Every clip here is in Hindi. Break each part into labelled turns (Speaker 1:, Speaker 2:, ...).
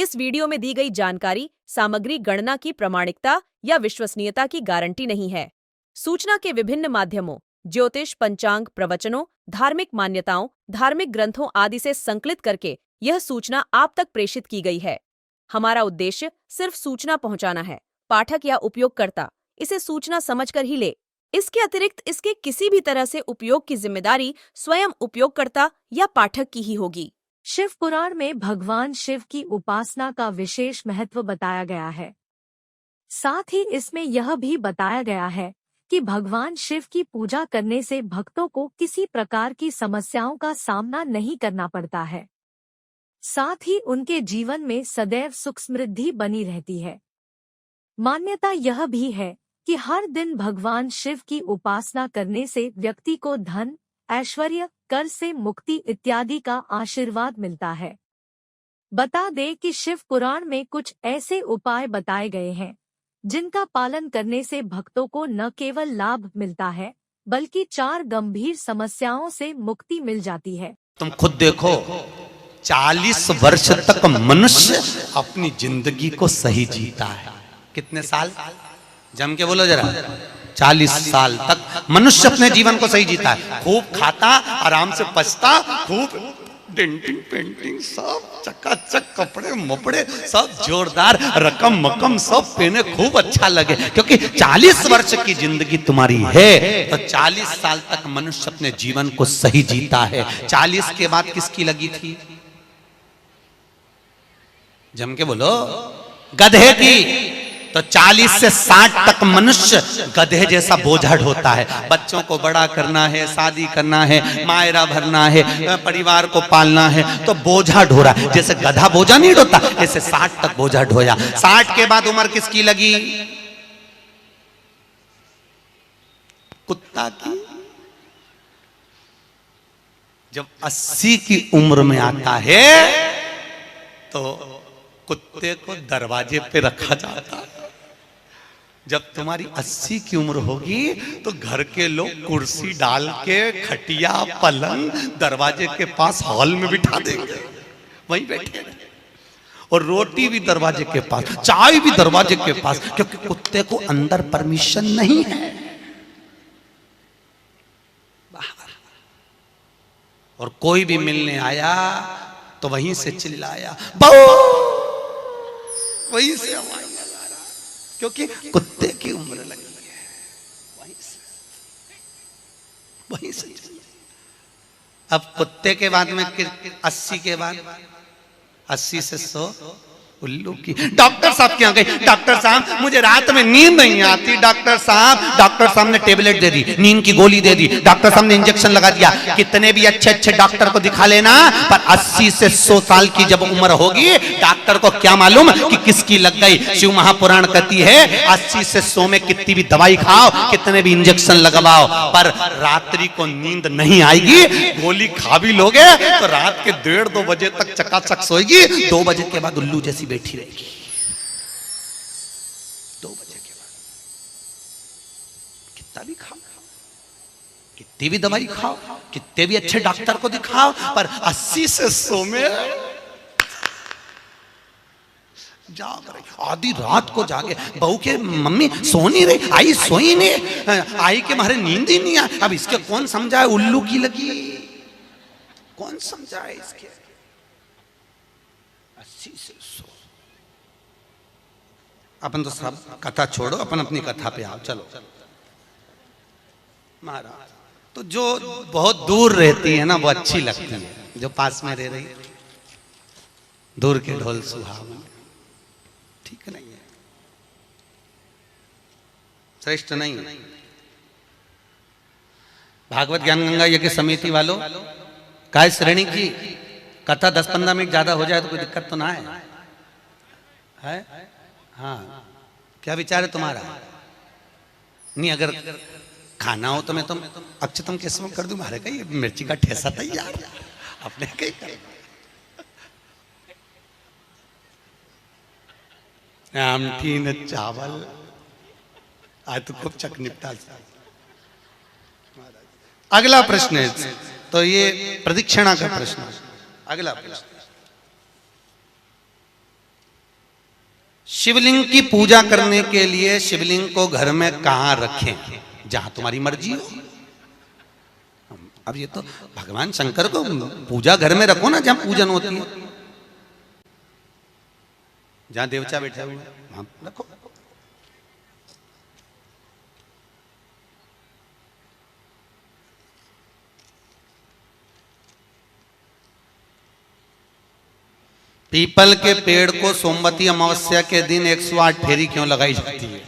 Speaker 1: इस वीडियो में दी गई जानकारी सामग्री गणना की प्रामाणिकता या विश्वसनीयता की गारंटी नहीं है। सूचना के विभिन्न माध्यमों, ज्योतिष, पंचांग, प्रवचनों, धार्मिक मान्यताओं, धार्मिक ग्रंथों आदि से संकलित करके यह सूचना आप तक प्रेषित की गई है। हमारा उद्देश्य सिर्फ सूचना पहुंचाना है। पाठक या उपयोगकर्ता इसे सूचना समझकर ही ले। इसके अतिरिक्त इसके किसी भी तरह से उपयोग की जिम्मेदारी स्वयं उपयोगकर्ता या पाठक की ही होगी।
Speaker 2: शिव पुराण में भगवान शिव की उपासना का विशेष महत्व बताया गया है। साथ ही इसमें यह भी बताया गया है कि भगवान शिव की पूजा करने से भक्तों को किसी प्रकार की समस्याओं का सामना नहीं करना पड़ता है। साथ ही उनके जीवन में सदैव सुख समृद्धि बनी रहती है। मान्यता यह भी है कि हर दिन भगवान शिव की उपासना करने से व्यक्ति को धन, ऐश्वर्य, कर्ज से मुक्ति इत्यादि का आशीर्वाद मिलता है। बता दें कि शिव पुराण में कुछ ऐसे उपाय बताए गए हैं जिनका पालन करने से भक्तों को न केवल लाभ मिलता है बल्कि 4 गंभीर समस्याओं से मुक्ति मिल जाती है।
Speaker 3: तुम खुद देखो, 40 वर्ष तक मनुष्य अपनी जिंदगी को सही जीता है। कितने साल? जम के बोलो जरा। 40 साल तक मनुष्य अपने जीवन को सही जीता है। खूब खाता, आराम से पचता, खूब डेंटिंग पेंटिंग सब चकाचक, कपड़े मपड़े सब जोरदार, रकम मकम सब पहने, खूब अच्छा लगे। क्योंकि 40 वर्ष की जिंदगी तुम्हारी है तो 40 साल तक मनुष्य अपने जीवन को सही जीता है। 40 के बाद किसकी लगी थी? जम के बोलो। गधे की। तो 40 से 60 तक मनुष्य गधे जैसा बोझ होता है। बच्चों को बड़ा करना है, शादी करना है, मायरा भरना है, परिवार को पालना है, तो बोझा ढोरा। जैसे गधा बोझा नहीं ढोता, ऐसे 60 तक बोझा ढोया। 60 के बाद उम्र किसकी लगी? कुत्ता की। जब 80 की उम्र में आता है तो कुत्ते को दरवाजे पे रखा जाता है। जब तुम्हारी 80 की उम्र होगी तो घर के लोग कुर्सी डाल के, खटिया, पलंग दरवाजे के पास हॉल में बिठा देंगे, वहीं बैठे। और रोटी भी दरवाजे के पास, चाय भी दरवाजे के पास, क्योंकि कुत्ते को अंदर परमिशन नहीं है। और कोई भी मिलने आया तो वहीं से चिल्लाया, वहीं से आवाज लगा रहा, क्योंकि कुत्ते की उम्र लगी है। वहीं से अब कुत्ते के बाद में 80 के बाद 80 से 100 उल्लू की। डॉक्टर साहब क्या गए? डॉक्टर साहब मुझे रात में नींद नहीं आती। डॉक्टर साहब ने टेबलेट दे दी, नींद की गोली दे दी, डॉक्टर साहब ने इंजेक्शन लगा दिया। कितने भी अच्छे अच्छे डॉक्टर को दिखा लेना, पर 80 से 100 साल की जब उम्र होगी, डॉक्टर को क्या मालूम कि किसकी लग गई। शिव महापुराण कहती है 80 से 100 में कितनी भी दवाई खाओ, कितने भी इंजेक्शन लगवाओ, पर रात्रि को नींद नहीं आएगी। गोली खा भी लोगे तो रात के 1:30-2 बजे तक चकाचक सोएगी। 2 बजे के बाद उल्लू जैसी बैठी रहेगी। 2 बजे के बाद कितना भी खाओ, कितनी भी दवाई खाओ, कितने भी अच्छे डॉक्टर को दिखाओ, पर 80 से 100 में जाग रही। आधी रात को जागे, बहू के मम्मी सो नहीं रही, आई सोई नहीं, आई के मारे नींद ही नहीं आई। अब इसके कौन समझाए? उल्लू की लगी, कौन समझाए इसके? 80 से 100। अपन तो सब कथा छोड़ो, अपन अपनी कथा पे आओ। चलो महाराज, तो जो बहुत दूर रहती है ना वो अच्छी लगती है, जो पास में रह रही दूर के ढोल सुहावन, ठीक नहीं है, श्रेष्ठ नहीं। भागवत ज्ञान गंगा यज्ञ समिति वालों, काय श्रेणी की कथा 10-15 मिनट ज्यादा हो जाए तो कोई दिक्कत तो ना है? हाँ, क्या विचार है तुम्हारा? नहीं, अगर खाना हो तो मैं तुम अक्षतम केसव कर दूं। मारे का ये मिर्ची का ठेसा तैयार, अपने कहीं कर। आमठी न चावल, आज तो खूब चक निपटा। अगला प्रश्न है, तो ये प्रदक्षिणा का प्रश्न। अगला प्रश्न, शिवलिंग की पूजा करने के लिए शिवलिंग को घर में कहां रखें? जहां तुम्हारी मर्जी हो। अब ये तो भगवान शंकर को पूजा घर में रखो ना, जहां पूजन होती है, जहां देवता बैठा हुआ है वहां रखो। पीपल के पेड़ को सोमवती अमावस्या के दिन 108 फेरी क्यों लगाई जाती है?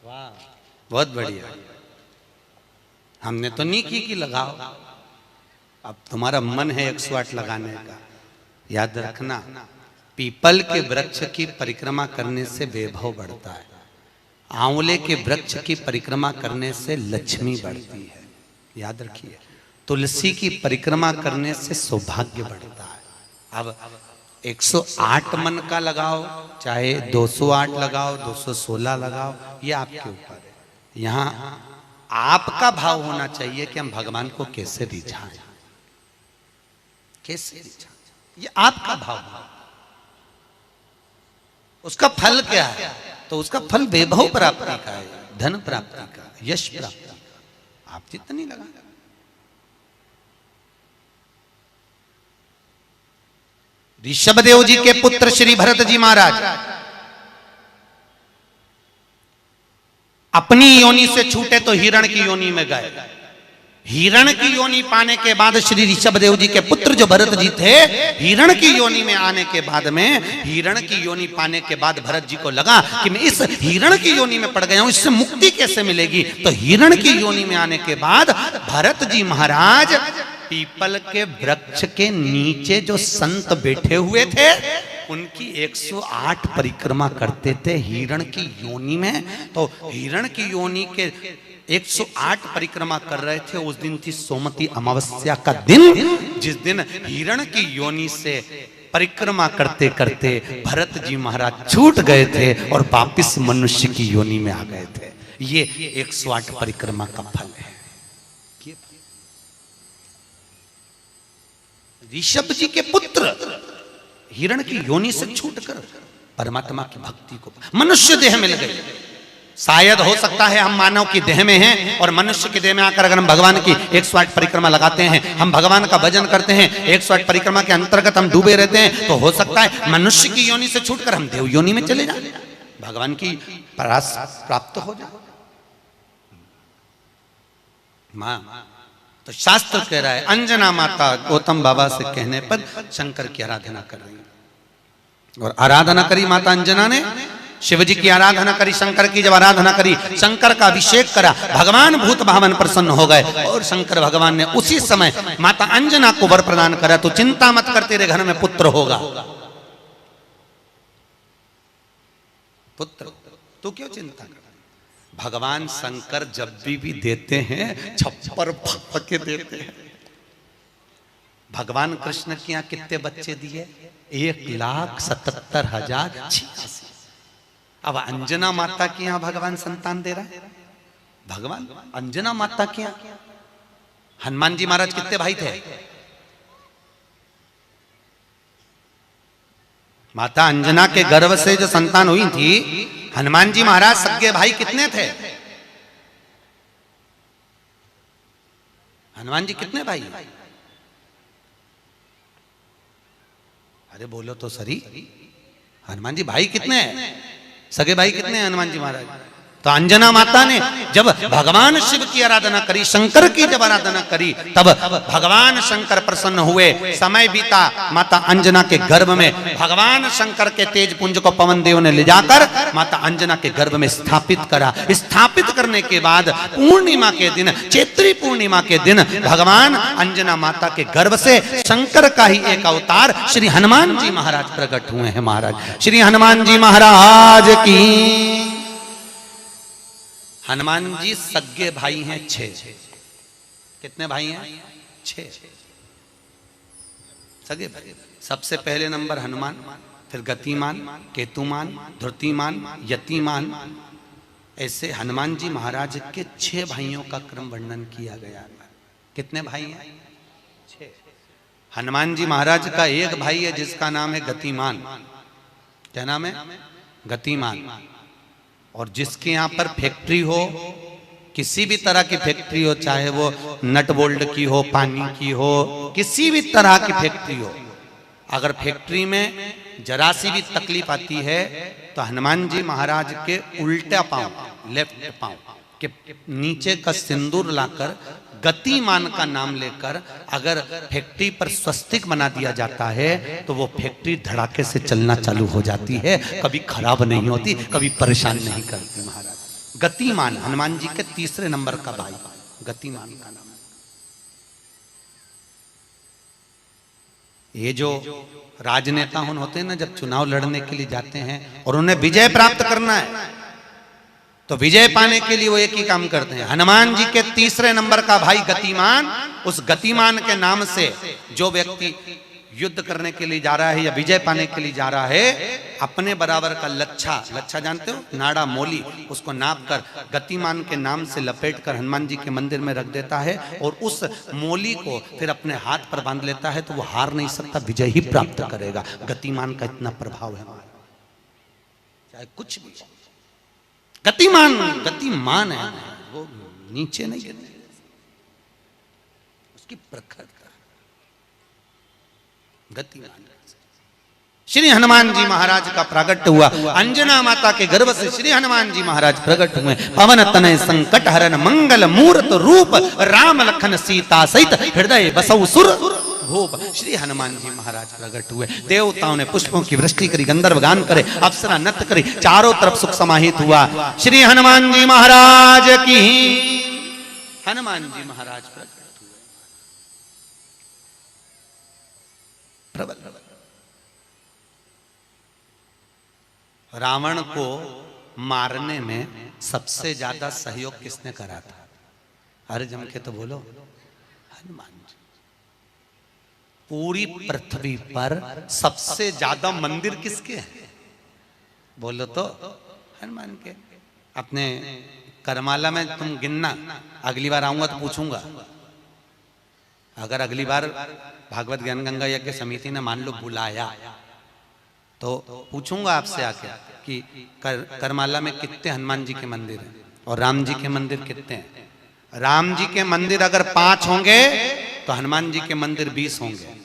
Speaker 3: वाह, बहुत बढ़िया। हमने तो नहीं की कि लगाओ, अब तुम्हारा मन है 108 लगाने का। याद रखना, पीपल के वृक्ष की परिक्रमा करने से वैभव बढ़ता है, आंवले के वृक्ष की परिक्रमा करने से लक्ष्मी बढ़ती है। याद रखिए, तुलसी की परिक्रमा करने से सौभाग्य बढ़ता है। अब 108 मन का लगाओ, चाहे 208 लगाओ, 216 लगाओ, ये आपके ऊपर है। यहां आपका भाव होना चाहिए कि हम भगवान को कैसे रिझाएं, कैसे रिझाएं, ये आपका भाव है। उसका फल क्या है? तो उसका फल वैभव प्राप्ति का है, धन प्राप्ति का, यश प्राप्ति का। आप जितनी लगा, ऋषभदेव जी के पुत्र श्री भरत जी महाराज अपनी योनि से छूटे तो हिरण की योनि में गए। हिरण की योनि पाने के बाद श्री ऋषभदेव जी के पुत्र जो भरत जी थे, हिरण की योनि में आने के बाद में, हिरण की योनि पाने के बाद भरत जी को लगा कि मैं इस हिरण की योनि में पड़ गया हूं, इससे मुक्ति कैसे मिलेगी? तो हिरण की योनि में आने के बाद भरत जी महाराज पीपल के वृक्ष के नीचे जो संत बैठे हुए थे उनकी 108 परिक्रमा करते थे हिरण की योनि में। तो हिरण की योनि के 108 परिक्रमा कर रहे थे। उस दिन थी सोमवती अमावस्या का दिन, जिस दिन हिरण की योनि से परिक्रमा करते करते भरत जी महाराज छूट गए थे और वापिस मनुष्य की योनि में आ गए थे। ये 108 परिक्रमा का फल है। ऋषभ जी के पुत्र हिरण की योनि से छूटकर परमात्मा की भक्ति को मनुष्य देह मिल गई। शायद हो सकता है हम मानव की देह में हैं और मनुष्य की देह में आकर अगर हम भगवान की 108 परिक्रमा लगाते हैं, हम भगवान का भजन करते हैं, 108 परिक्रमा के अंतर्गत हम डूबे रहते हैं, तो हो सकता है मनुष्य की योनि से छूटकर हम देव योनि में चले जाए, भगवान की परास प्राप्त हो जाए। मां तो शास्त्र कह रहा है, अंजना माता गौतम बाबा से कहने पर शंकर की आराधना कर रही है। और आराधना करी माता अंजना ने, शिव जी की आराधना करी, शंकर की जब आराधना करी, शंकर का अभिषेक करा, भगवान भूत भावन प्रसन्न हो गए और शंकर भगवान ने उसी समय माता अंजना को वर प्रदान करा, तो चिंता मत कर, तेरे घर में पुत्र होगा। पुत्र, तू क्यों चिंता कर? भगवान शंकर जब भी देते हैं छप्पर फक के देते हैं। भगवान कृष्ण के यहाँ कितने बच्चे दिए? 1,77,086। अब अंजना माता के यहाँ भगवान संतान दे रहा है। भगवान अंजना माता के यहाँ हनुमान जी महाराज कितने भाई थे? माता अंजना के गर्भ से जो संतान हुई थी, हनुमान जी महाराज सगे भाई कितने थे? हनुमान जी कितने भाई? अरे बोलो तो सही, हनुमान जी भाई कितने हैं? सगे भाई कितने हैं हनुमान जी महाराज? तो अंजना माता ने जब भगवान शिव की आराधना करी, शंकर की जब आराधना करी, तब भगवान शंकर प्रसन्न हुए। समय बीता, माता अंजना के गर्भ में भगवान शंकर के तेज पुंज को पवन देव ने ले जाकर माता अंजना के गर्भ में स्थापित करा। स्थापित करने के बाद पूर्णिमा के दिन, चैत्री पूर्णिमा के दिन, भगवान अंजना माता के गर्भ से शंकर का ही एक अवतार श्री हनुमान जी महाराज प्रकट हुए हैं। महाराज श्री हनुमान जी महाराज की। हनुमान जी सगे भाई हैं 6। कितने भाई हैं? 6 सगे भाई। सबसे पहले नंबर हनुमान, फिर गतिमान, केतुमान, धृतिमान, यतिमान। ऐसे हनुमान जी महाराज के 6 भाइयों का क्रम वर्णन किया गया। कितने भाई हैं? 6। हनुमान जी महाराज का एक भाई है जिसका नाम है गतिमान, क्या नाम है? गतिमान। और जिसके यहाँ पर फैक्ट्री हो, किसी भी तरह की फैक्ट्री हो, चाहे वो नट बोल्ट की हो, पानी की हो, किसी भी तरह की फैक्ट्री हो, अगर फैक्ट्री में जरा सी भी तकलीफ आती है तो हनुमान जी महाराज के उल्टा पांव, लेफ्ट पांव के नीचे का सिंदूर लाकर गतिमान का नाम लेकर अगर फैक्ट्री पर स्वस्तिक बना दिया जाता है तो वो फैक्ट्री धड़ाके से चलना चालू हो जाती है, कभी खराब नहीं होती, कभी परेशान नहीं करती। महाराज गतिमान, हनुमान जी के तीसरे नंबर का भाई, गतिमान का नाम। ये जो राजनेता होते हैं ना, जब चुनाव लड़ने के लिए जाते हैं और उन्हें विजय प्राप्त करना है तो विजय पाने के लिए वो एक ही काम करते हैं, हनुमान जी के तीसरे नंबर का भाई गतिमान, उस गतिमान के नाम से जो व्यक्ति युद्ध करने के लिए जा रहा है या विजय पाने के लिए जा रहा है, अपने बराबर का लच्छा, लच्छा जानते हो, नाड़ा मोली, उसको नाप कर गतिमान के नाम से लपेट कर हनुमान जी के मंदिर में रख देता है और उस मोली को फिर अपने हाथ पर बांध लेता है तो वो हार नहीं सकता, विजय ही प्राप्त करेगा। गतिमान का इतना प्रभाव है, चाहे कुछ भी। गतिमान, गतिमान है वो, नीचे नहीं गिरने, उसकी प्रखरता। गतिमान श्री हनुमान जी महाराज का प्रागट्य हुआ, अंजना माता के गर्भ से श्री हनुमान जी महाराज प्रकट हुए। पवन तनय संकट हरन मंगल मूर्त रूप, राम लखन सीता सहित हृदय बसौ सुर भूप। श्री हनुमान जी महाराज प्रकट हुए, देवताओं ने पुष्पों की वृष्टि करी, गंधर्व गान करे, अप्सरा नृत्य करी, चारों तरफ सुख समाहित हुआ। श्री हनुमान जी महाराज की, हनुमान जी महाराज प्रकट हुए। प्रबल रावण को मारने में सबसे ज्यादा सहयोग किसने करा था? अरे जम के तो बोलो, हनुमान जी। पूरी पृथ्वी पर सबसे ज्यादा मंदिर किसके हैं? बोलो तो हनुमान के। अपने करमाला में तुम गिनना, अगली बार आऊंगा तो पूछूंगा। अगर अगली बार भागवत ज्ञान गंगा यज्ञ समिति ने मान लो बुलाया तो पूछूंगा आपसे आके कि करमाला में कितने हनुमान जी के मंदिर हैं और राम जी के मंदिर कितने हैं। राम जी के मंदिर अगर 5 होंगे तो हनुमान जी के मंदिर 20 होंगे।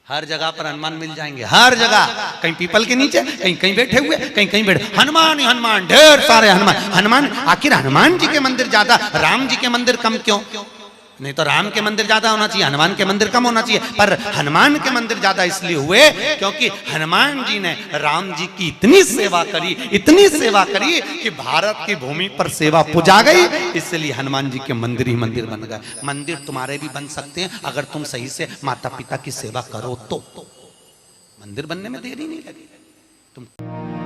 Speaker 3: हर जगह पर हनुमान मिल जाएंगे, हर जगह, कहीं पीपल के नीचे, कहीं कहीं बैठे हुए, कहीं कहीं बैठे, हनुमान ही हनुमान, ढेर सारे हनुमान। हनुमान, आखिर हनुमान जी के मंदिर ज्यादा, राम जी के मंदिर कम क्यों? नहीं तो राम के मंदिर ज्यादा होना चाहिए, हनुमान के मंदिर कम होना चाहिए। पर हनुमान के मंदिर ज्यादा इसलिए हुए क्योंकि हनुमान जी ने राम जी की इतनी सेवा करी, इतनी सेवा करी कि भारत की भूमि पर सेवा पुजा गई, इसलिए हनुमान जी के मंदिर ही मंदिर बन गए। मंदिर तुम्हारे भी बन सकते हैं अगर तुम सही से माता पिता की सेवा करो तो। मंदिर बनने में देरी नहीं लगी तुम।